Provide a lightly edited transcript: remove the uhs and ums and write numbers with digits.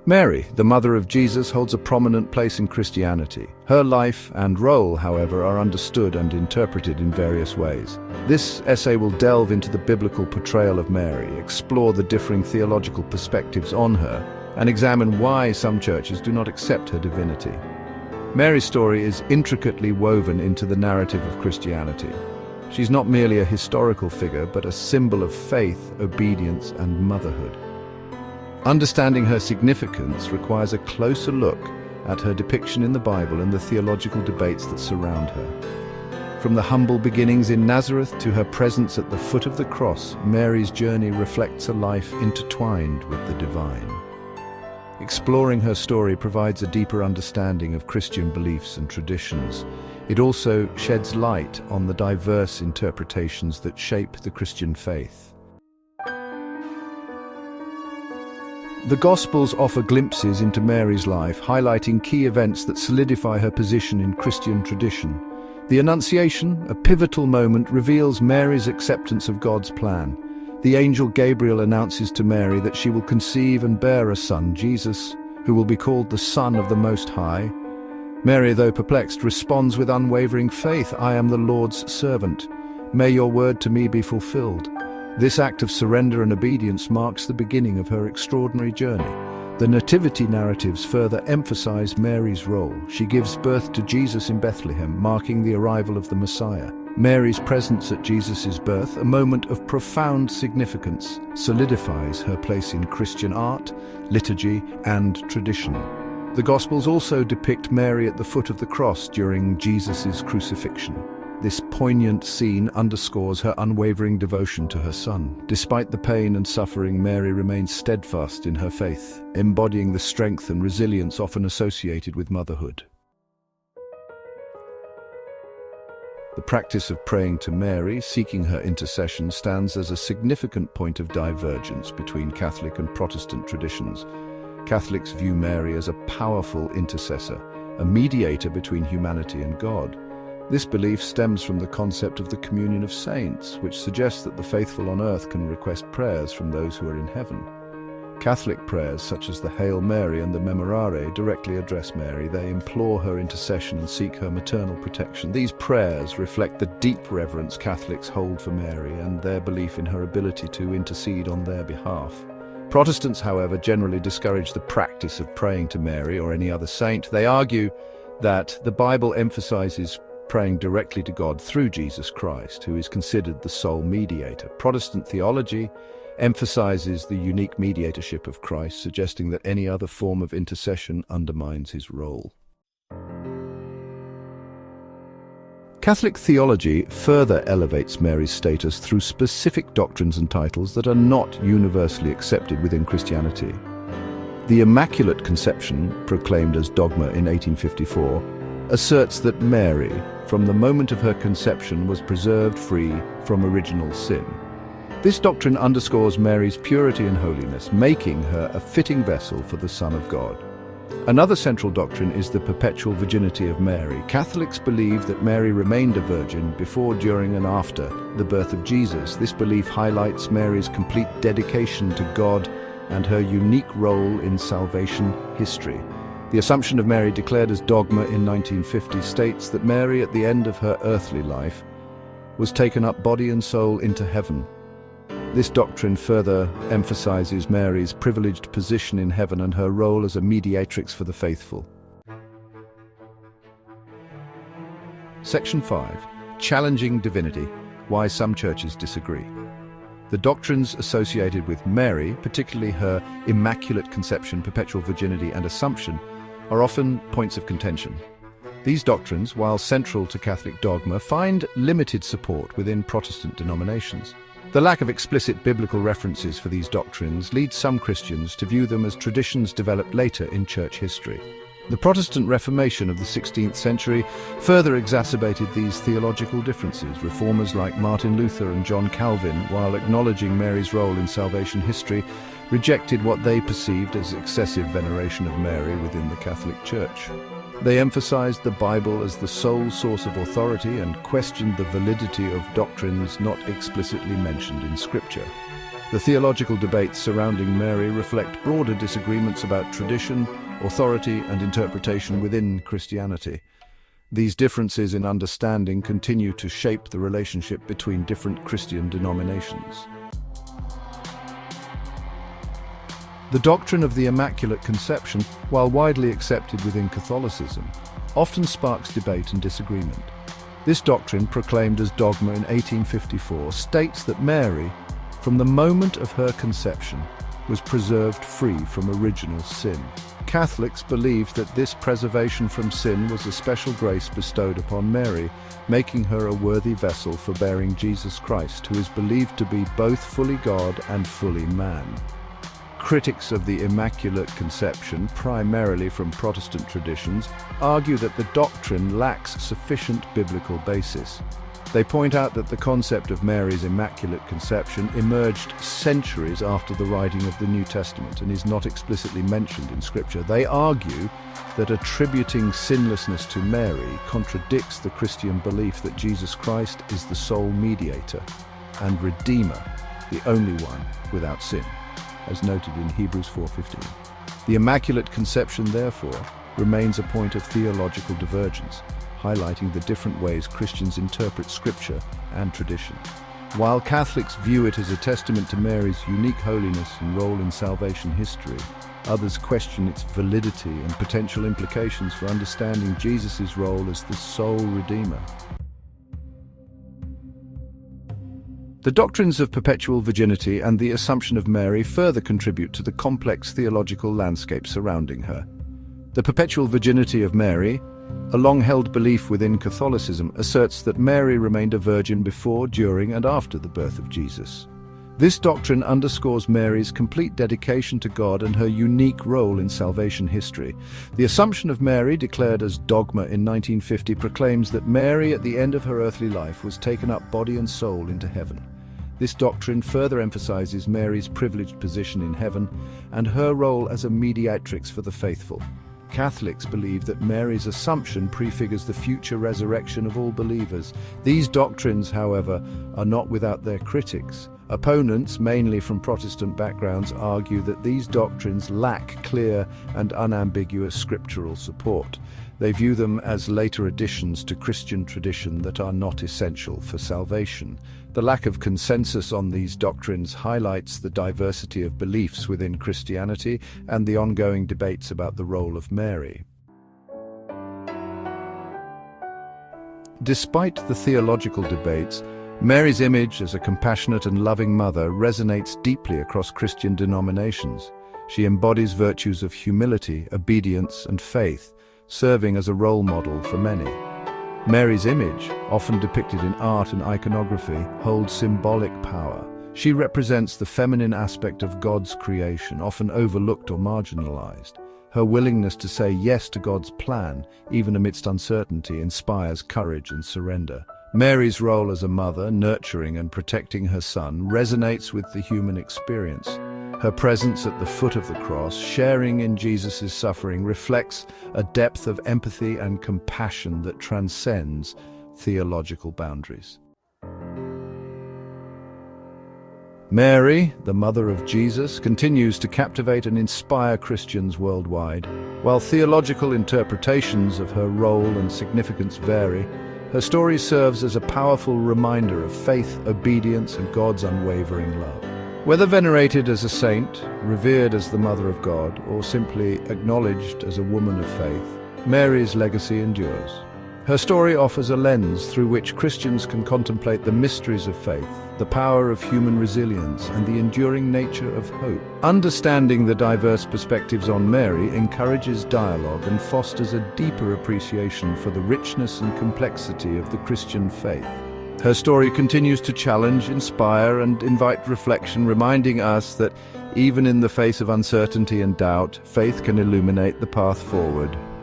Mary, the mother of Jesus, holds a prominent place in Christianity. Her life and role, however, are understood and interpreted in various ways. This essay will delve into the biblical portrayal of Mary, explore the differing theological perspectives on her, and examine why some churches do not accept her divinity. Mary's story is intricately woven into the narrative of Christianity. She's not merely a historical figure, but a symbol of faith, obedience, and motherhood. Understanding her significance requires a closer look at her depiction in the Bible and the theological debates that surround her. From the humble beginnings in Nazareth to her presence at the foot of the cross, Mary's journey reflects a life intertwined with the divine. Exploring her story provides a deeper understanding of Christian beliefs and traditions. It also sheds light on the diverse interpretations that shape the Christian faith. The Gospels offer glimpses into Mary's life, highlighting key events that solidify her position in Christian tradition. The Annunciation, a pivotal moment, reveals Mary's acceptance of God's plan. The angel Gabriel announces to Mary that she will conceive and bear a son, Jesus, who will be called the Son of the Most High. Mary, though perplexed, responds with unwavering faith, "I am the Lord's servant. May your word to me be fulfilled." This act of surrender and obedience marks the beginning of her extraordinary journey. The nativity narratives further emphasize Mary's role. She gives birth to Jesus in Bethlehem, marking the arrival of the Messiah. Mary's presence at Jesus' birth, a moment of profound significance, solidifies her place in Christian art, liturgy, and tradition. The Gospels also depict Mary at the foot of the cross during Jesus' crucifixion. This poignant scene underscores her unwavering devotion to her Son. Despite the pain and suffering, Mary remains steadfast in her faith, embodying the strength and resilience often associated with motherhood. The practice of praying to Mary, seeking her intercession, stands as a significant point of divergence between Catholic and Protestant traditions. Catholics view Mary as a powerful intercessor, a mediator between humanity and God. This belief stems from the concept of the communion of saints, which suggests that the faithful on earth can request prayers from those who are in heaven. Catholic prayers such as the Hail Mary and the Memorare directly address Mary. They implore her intercession and seek her maternal protection. These prayers reflect the deep reverence Catholics hold for Mary and their belief in her ability to intercede on their behalf. Protestants, however, generally discourage the practice of praying to Mary or any other saint. They argue that the Bible emphasizes praying directly to God through Jesus Christ, who is considered the sole mediator. Protestant theology emphasizes the unique mediatorship of Christ, suggesting that any other form of intercession undermines his role. Catholic theology further elevates Mary's status through specific doctrines and titles that are not universally accepted within Christianity. The Immaculate Conception, proclaimed as dogma in 1854, asserts that Mary, from the moment of her conception, was preserved free from original sin. This doctrine underscores Mary's purity and holiness, making her a fitting vessel for the Son of God. Another central doctrine is the perpetual virginity of Mary. Catholics believe that Mary remained a virgin before, during, and after the birth of Jesus. This belief highlights Mary's complete dedication to God and her unique role in salvation history. The Assumption of Mary, declared as dogma in 1950, states that Mary, at the end of her earthly life, was taken up body and soul into heaven. This doctrine further emphasizes Mary's privileged position in heaven and her role as a mediatrix for the faithful. Section 5. Challenging divinity: why some churches disagree. The doctrines associated with Mary, particularly her Immaculate Conception, perpetual virginity, and Assumption, are often points of contention. These doctrines, while central to Catholic dogma, find limited support within Protestant denominations. The lack of explicit biblical references for these doctrines leads some Christians to view them as traditions developed later in church history. The Protestant Reformation of the 16th century further exacerbated these theological differences. Reformers like Martin Luther and John Calvin, while acknowledging Mary's role in salvation history, rejected what they perceived as excessive veneration of Mary within the Catholic Church. They emphasized the Bible as the sole source of authority and questioned the validity of doctrines not explicitly mentioned in Scripture. The theological debates surrounding Mary reflect broader disagreements about tradition, authority, and interpretation within Christianity. These differences in understanding continue to shape the relationship between different Christian denominations. The doctrine of the Immaculate Conception, while widely accepted within Catholicism, often sparks debate and disagreement. This doctrine, proclaimed as dogma in 1854, states that Mary, from the moment of her conception, was preserved free from original sin. Catholics believed that this preservation from sin was a special grace bestowed upon Mary, making her a worthy vessel for bearing Jesus Christ, who is believed to be both fully God and fully man. Critics of the Immaculate Conception, primarily from Protestant traditions, argue that the doctrine lacks sufficient biblical basis. They point out that the concept of Mary's Immaculate Conception emerged centuries after the writing of the New Testament and is not explicitly mentioned in Scripture. They argue that attributing sinlessness to Mary contradicts the Christian belief that Jesus Christ is the sole mediator and Redeemer, the only one without sin, as noted in Hebrews 4:15. The Immaculate Conception, therefore, remains a point of theological divergence, highlighting the different ways Christians interpret Scripture and tradition. While Catholics view it as a testament to Mary's unique holiness and role in salvation history, others question its validity and potential implications for understanding Jesus' role as the sole Redeemer. The doctrines of perpetual virginity and the Assumption of Mary further contribute to the complex theological landscape surrounding her. The perpetual virginity of Mary, a long-held belief within Catholicism, asserts that Mary remained a virgin before, during, and after the birth of Jesus. This doctrine underscores Mary's complete dedication to God and her unique role in salvation history. The Assumption of Mary, declared as dogma in 1950, proclaims that Mary, at the end of her earthly life, was taken up body and soul into heaven. This doctrine further emphasizes Mary's privileged position in heaven and her role as a mediatrix for the faithful. Catholics believe that Mary's Assumption prefigures the future resurrection of all believers. These doctrines, however, are not without their critics. Opponents, mainly from Protestant backgrounds, argue that these doctrines lack clear and unambiguous scriptural support. They view them as later additions to Christian tradition that are not essential for salvation. The lack of consensus on these doctrines highlights the diversity of beliefs within Christianity and the ongoing debates about the role of Mary. Despite the theological debates, Mary's image as a compassionate and loving mother resonates deeply across Christian denominations. She embodies virtues of humility, obedience, and faith, serving as a role model for many. Mary's image, often depicted in art and iconography, holds symbolic power. She represents the feminine aspect of God's creation, often overlooked or marginalized. Her willingness to say yes to God's plan, even amidst uncertainty, inspires courage and surrender. Mary's role as a mother, nurturing and protecting her son, resonates with the human experience. Her presence at the foot of the cross, sharing in Jesus' suffering, reflects a depth of empathy and compassion that transcends theological boundaries. Mary, the mother of Jesus, continues to captivate and inspire Christians worldwide. While theological interpretations of her role and significance vary, her story serves as a powerful reminder of faith, obedience, and God's unwavering love. Whether venerated as a saint, revered as the Mother of God, or simply acknowledged as a woman of faith, Mary's legacy endures. Her story offers a lens through which Christians can contemplate the mysteries of faith, the power of human resilience, and the enduring nature of hope. Understanding the diverse perspectives on Mary encourages dialogue and fosters a deeper appreciation for the richness and complexity of the Christian faith. Her story continues to challenge, inspire, and invite reflection, reminding us that even in the face of uncertainty and doubt, faith can illuminate the path forward.